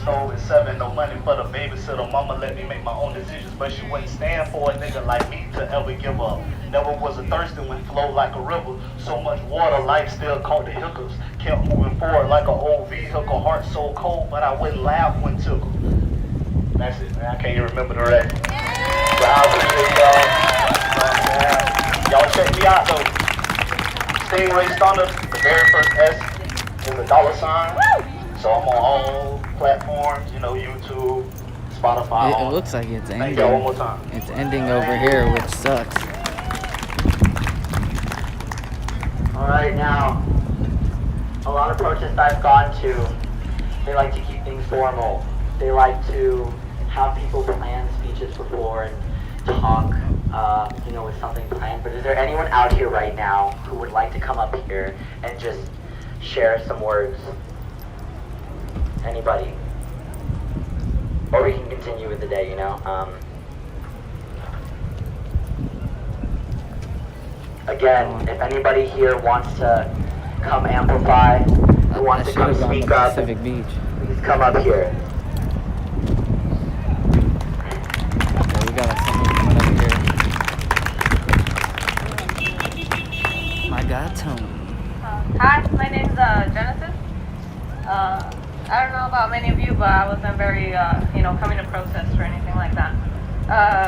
stove at 7, no money for the babysitter. Mama let me make my own decisions, but she wouldn't stand for a nigga like me to ever give up. Never was a thirsty when flowed like a river. So much water, life still caught the hiccups. Kept moving forward like an old vehicle, heart so cold, but I wouldn't laugh when tickled. That's it, man. I can't even remember the rest. But I appreciate y'all. Y'all check me out though. Stingray Stunner, the very first S is a $sign. So I'm on all platforms, YouTube, Spotify. It looks like it's ending. Thank y'all one more time. It's ending over here, which sucks. Alright, now, a lot of protests I've gone to, they like to keep things formal. They like to have people plan speeches before and talk, with something planned. But is there anyone out here right now who would like to come up here and just share some words? Anybody? Or we can continue with the day, Again, if anybody here wants to come amplify, who wants to come speak up, Pacific Beach. please come up here. Yeah, we got someone coming up here. My God, Tony. Hi, my name's Genesis. I don't know about many of you, but I wasn't very, coming to protest or anything like that.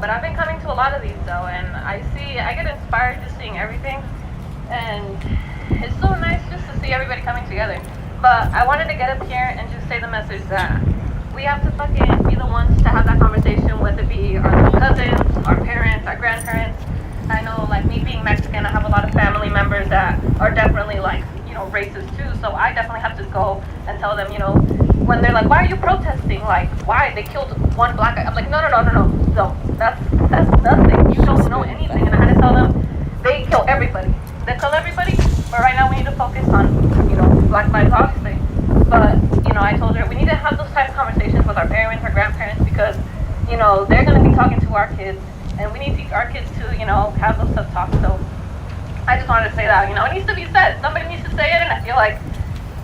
But I've been coming to a lot of these though, and I get inspired just seeing everything, and it's so nice just to see everybody coming together. But I wanted to get up here and just say the message that we have to fucking be the ones to have that conversation, whether it be our cousins, our parents, our grandparents. I know, like me being Mexican, I have a lot of family members that are definitely like, racist too, so I definitely have to go and tell them, when they're like, why are you protesting? Like, why? They killed one black guy. I'm like, no, that's nothing. You don't know anything. And I had to tell them, they kill everybody. They kill everybody, but right now we need to focus on, Black lives, obviously. But, I told her, we need to have those type of conversations with our parents, our grandparents, because, they're going to be talking to our kids, and we need to teach our kids to, have those tough talks. So I just wanted to say that, it needs to be said. Somebody needs to say it, and I feel like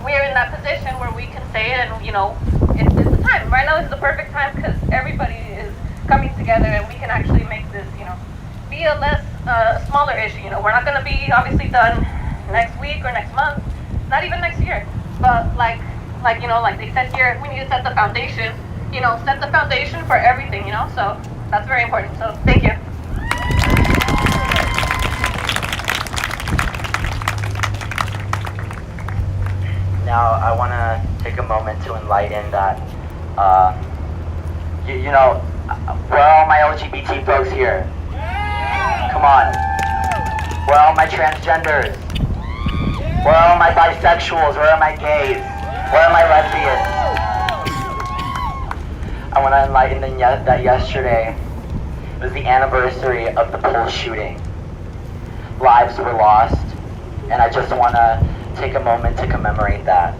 we're in that position where we can say it, and, it's the time. Right now is the perfect time because everybody is coming together, and we can actually make this, be a less, smaller issue. We're not going to be, obviously, done next week or next month, not even next year. But, like they said here, we need to set the foundation, set the foundation for everything, So that's very important. So thank you. Now, I want to take a moment to enlighten that, where are all my LGBT folks here? Come on. Where are all my transgenders? Where are all my bisexuals? Where are my gays? Where are my lesbians? I want to enlighten that yesterday was the anniversary of the Pulse shooting. Lives were lost, and I just want to take a moment to commemorate that.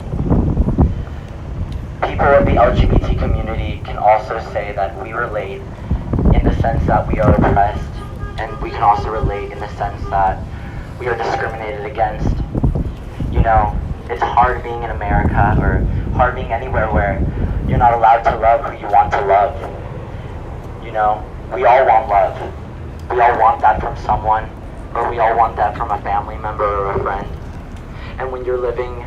People of the LGBT community can also say that we relate in the sense that we are oppressed, and we can also relate in the sense that we are discriminated against. It's hard being in America, or hard being anywhere where you're not allowed to love who you want to love. We all want love. We all want that from someone, or we all want that from a family member or a friend. And when you're living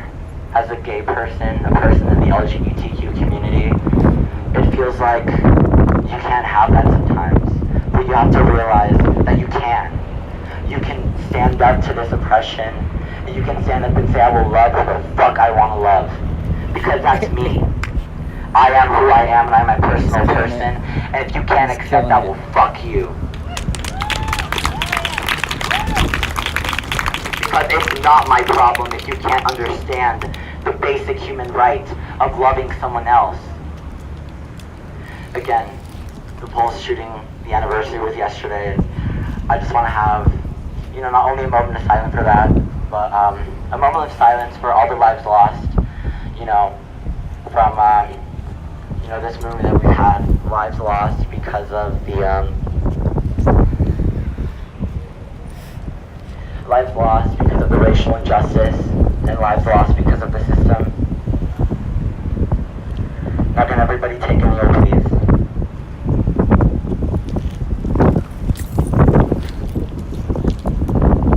as a gay person, a person in the LGBTQ community, it feels like you can't have that sometimes. But you have to realize that you can. You can stand up to this oppression, and you can stand up and say, I will love who the fuck I want to love. Because that's me. I am who I am, and I'm a personal person. And if you can't accept that, well, fuck you. Because it's not my problem if you can't understand the basic human right of loving someone else. Again, the Pulse shooting, the anniversary was yesterday, and I just want to have, not only a moment of silence for that, but a moment of silence for all the lives lost, from, this movement that we've had, lives lost because of the, lives lost because of the racial injustice, and lives lost because of the system. Now can everybody take a kneel, please?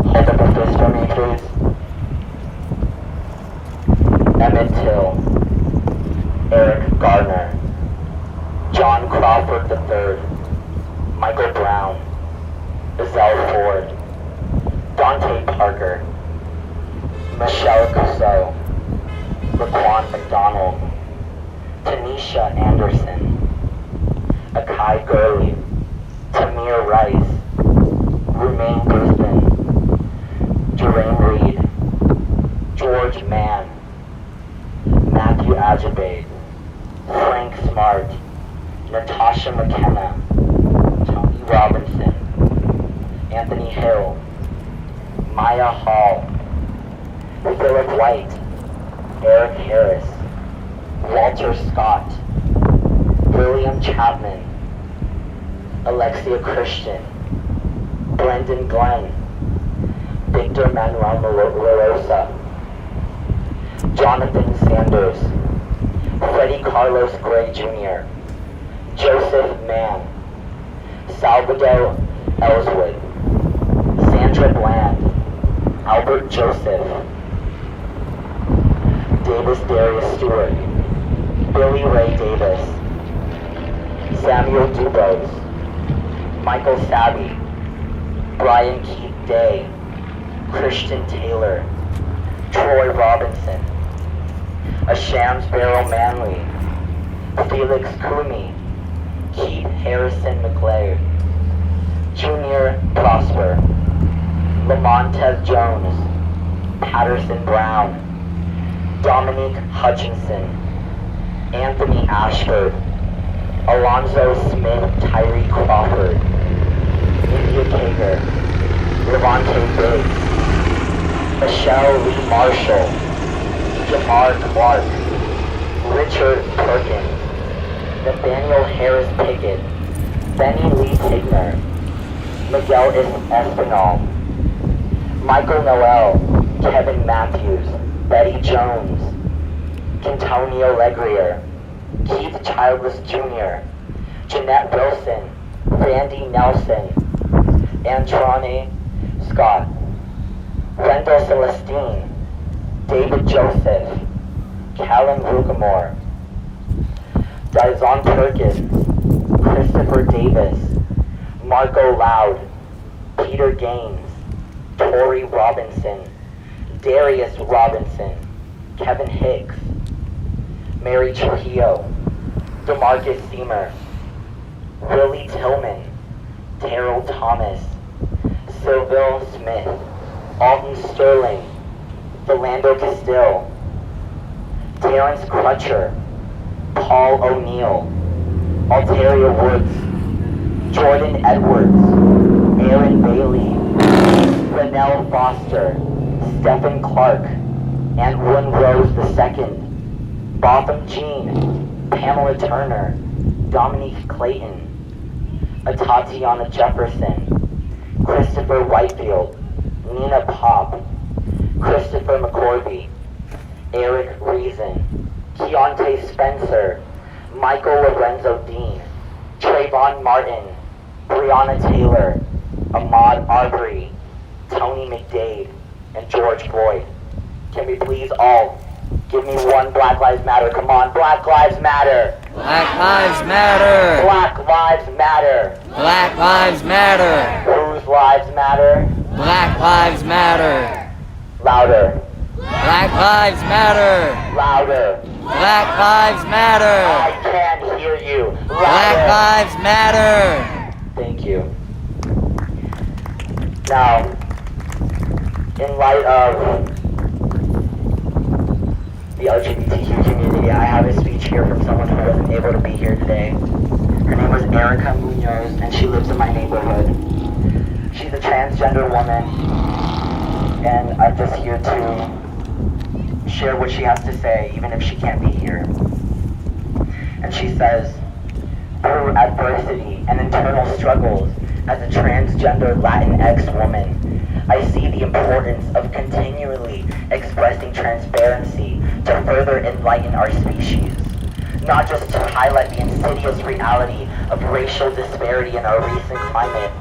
Hold up a fist for me, please. Emmett Till, Eric Gardner, John Crawford III, Michael Brown, Ezell Ford, Dante Parker, Michelle Cusseau, Laquan McDonald, Tanisha Anderson, Akai Gurley, Tamir Rice, Rumain Brisbane, Jermaine Reed, George Mann, Matthew Ajibade, Frank Smart, Natasha McKenna, Tony Robinson, Anthony Hill, Maya Hall, Philip White, Eric Harris, Walter Scott, William Chapman, Alexia Christian, Brendan Glenn, Victor Manuel LaRosa, Jonathan Sanders, Freddie Carlos Gray Jr., Joseph Mann, Salvador Ellswood, Sandra Bland, Albert Joseph, Davis Darius Stewart, Billy Ray Davis, Samuel Dubose, Michael Sabby, Brian Keith Day, Christian Taylor, Troy Robinson, Ashams Barrow Manley, Felix Kumi, Keith Harrison McLeod, Junior Prosper, Lamontez Jones, Patterson Brown, Dominique Hutchinson, Anthony Ashford, Alonzo Smith, Tyree Crawford, India Kager, Levante Biggs, Michelle Lee Marshall, Jamar Clark, Richard Perkins, Nathaniel Harris Pickett, Benny Lee Tigner, Miguel Espinal, Michael Noel, Kevin Matthews, Betty Jones, Quintonio Legrier, Keith Childless Jr., Jeanette Wilson, Randy Nelson, Antrone Scott, Wendell Celestine, David Joseph, Callum Rugamore, Dizon Perkins, Christopher Davis, Marco Loud, Peter Gaines, Tori Robinson, Darius Robinson, Kevin Hicks, Mary Trujillo, DeMarcus Seamer, Willie Tillman, Terrell Thomas, Sylville Smith, Alton Sterling, Philando Castile, Terrence Crutcher, Paul O'Neill, Alteria Woods, Jordan Edwards, Aaron Bailey, Renell Foster, Stephen Clark, and Wynn Rose II, Botham Jean, Pamela Turner, Dominique Clayton, Tatiana Jefferson, Christopher Whitefield, Nina Pop, Christopher McCorby, Eric Reason, Keontae Spencer, Michael Lorenzo Dean, Trayvon Martin, Breonna Taylor, Ahmaud Arbery, Tony McDade, and George Floyd. Can we please all give me one Black Lives Matter? Come on, Black Lives Matter! Black Lives Matter! Black Lives Matter! Black Lives Matter! Whose lives matter? Black Lives Matter! Louder. Black Lives Matter! Louder. Black Lives I Matter! can't hear you. Louder. Black Lives Matter! Thank you. Now, in light of the LGBTQ community, I have a speech here from someone who wasn't able to be here today. Her name was Erica Munoz, and she lives in my neighborhood. She's a transgender woman, and I'm just here to share what she has to say, even if she can't be here. And she says, through adversity and internal struggles as a transgender Latinx woman, I see the importance of continually expressing transparency to further enlighten our species. not just to highlight the insidious reality of racial disparity in our recent climate,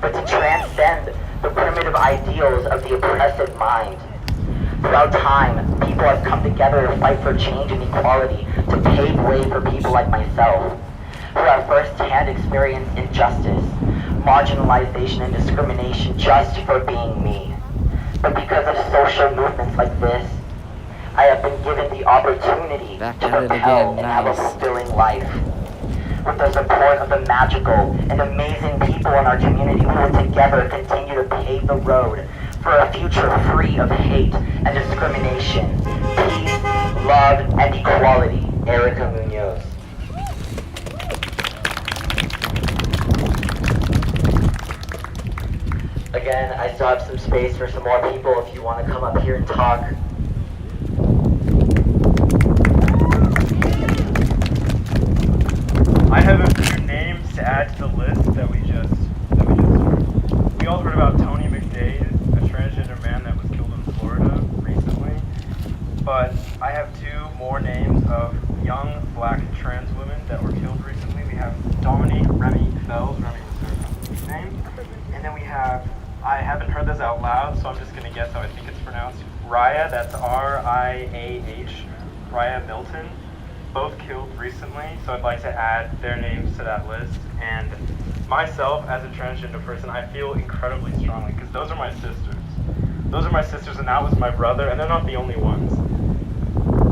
but to transcend the primitive ideals of the oppressive mind. Throughout time, people have come together to fight for change and equality, to pave way for people like myself, who have first-hand experienced injustice, marginalization, and discrimination just for being me. But because of social movements like this, I have been given the opportunity Back to at it propel again, and have a nice. fulfilling life. With the support of the magical and amazing people in our community, we will together continue to pave the road for a future free of hate and discrimination, peace, love, and equality. Erica Munoz. Again, I still have some space for some more people if you want to come up here and talk. I have a few names to add to the list that we just heard. We all heard about Tony McDade, a transgender man that was killed in Florida recently. But I have two more names of young black trans women that were killed recently. We have Dominique Remy Fells, Remy was her name. And then we have, I haven't heard this out loud, so I'm just gonna guess how I think it's pronounced. Raya, that's R-I-A-H, Raya Milton. Both killed recently, so I'd like to add their names to that list. And myself, as a transgender person, I feel incredibly strongly, because those are my sisters. Those are my sisters, and that was my brother, and they're not the only ones.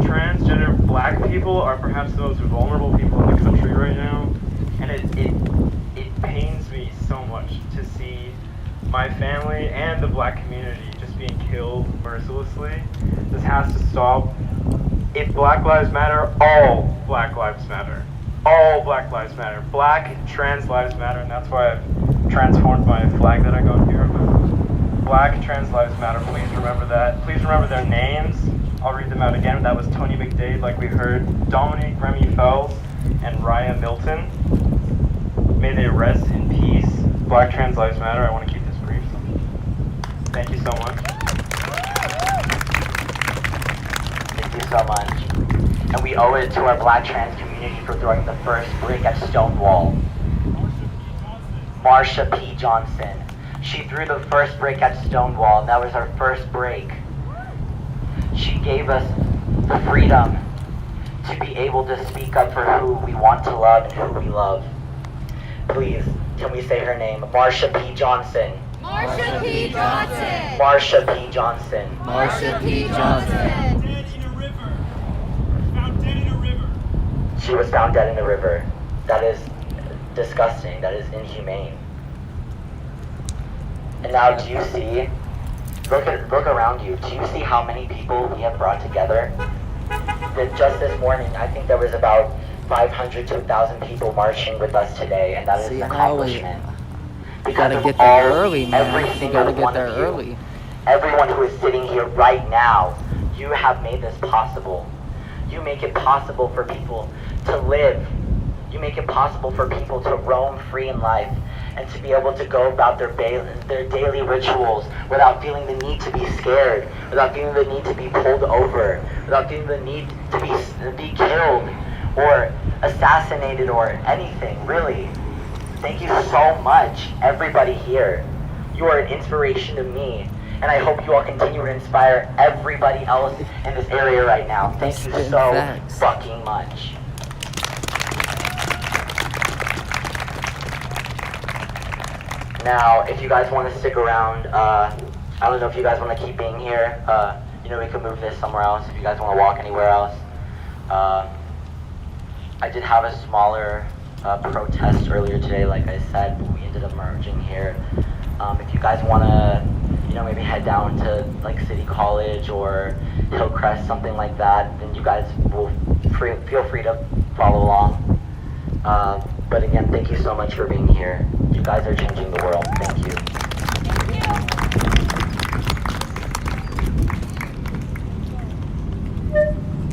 Transgender black people are perhaps the most vulnerable people in the country right now, and it pains me so much to see my family and the black community just being killed mercilessly. This has to stop. If Black Lives Matter, all Black Lives Matter. All Black Lives Matter. Black trans lives matter, and that's why I've transformed my flag that I got here. Black trans lives matter. Please remember that. Please remember their names. I'll read them out again. That was Tony McDade, like we heard, Dominique Remy Fells, and Raya Milton. May they rest in peace. Black trans lives matter. I want to keep this brief. Thank you so much. Thank you so much. And we owe it to our black trans community for throwing the first brick at Stonewall. Marsha P. Johnson. She threw the first brick at Stonewall, and that was our first break. She gave us the freedom to be able to speak up for who we want to love and who we love. Please, can we say her name? Marsha P. Johnson. Marsha P. Johnson. Marsha P. Johnson. Marsha P. Johnson. She was found dead in a river. That is disgusting. That is inhumane. And now, do you see? Look around you. Do you see how many people we have brought together? That just this morning, I think there was about 500 to 1,000 people marching with us today, and that is See, an now we accomplishment. gotta Because get of there all- early, man. every You single gotta get one there of you. early. Everyone who is sitting here right now, you have made this possible. You make it possible for people to live. You make it possible for people to roam free in life and to be able to go about their daily rituals without feeling the need to be scared, without feeling the need to be pulled over, without feeling the need to be killed or assassinated or anything, really. Thank you so much, everybody here. You are an inspiration to me, and I hope you all continue to inspire everybody else in this area right now. Thank you Spitting so facts. fucking much. Now, if you guys want to stick around, I don't know if you guys want to keep being here. We can move this somewhere else if you guys want to walk anywhere else. I did have a smaller protest earlier today, like I said, but we ended up merging here. If you guys want to, maybe head down to like City College or Hillcrest, something like that, then you guys will feel free to follow along. But again, thank you so much for being here. You guys are changing the world. Thank you.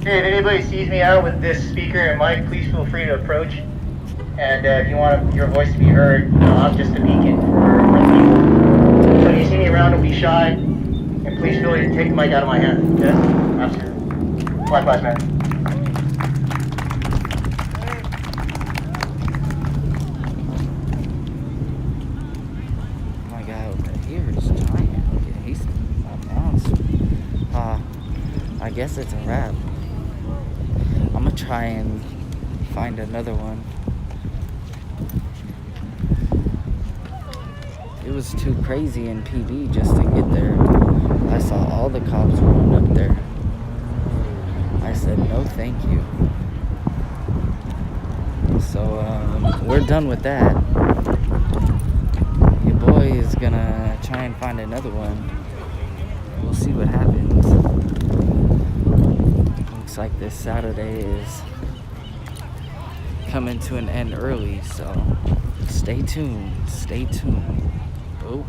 Hey, if anybody sees me out with this speaker and mic, please feel free to approach. And if you want your voice to be heard, I'm just a beacon for people. So if you see me around, don't be shy. And please feel free to take the mic out of my hand. Yes? Absolutely. Black Lives Matter. guess it's a wrap. I'm gonna try and find another one. It was too crazy in PB just to get there. I saw all the cops run up there. I said, no thank you. So, we're done with that. Your boy is gonna try and find another one. We'll see what happens. Looks like this Saturday is coming to an end early, so stay tuned. Stay tuned. Oh.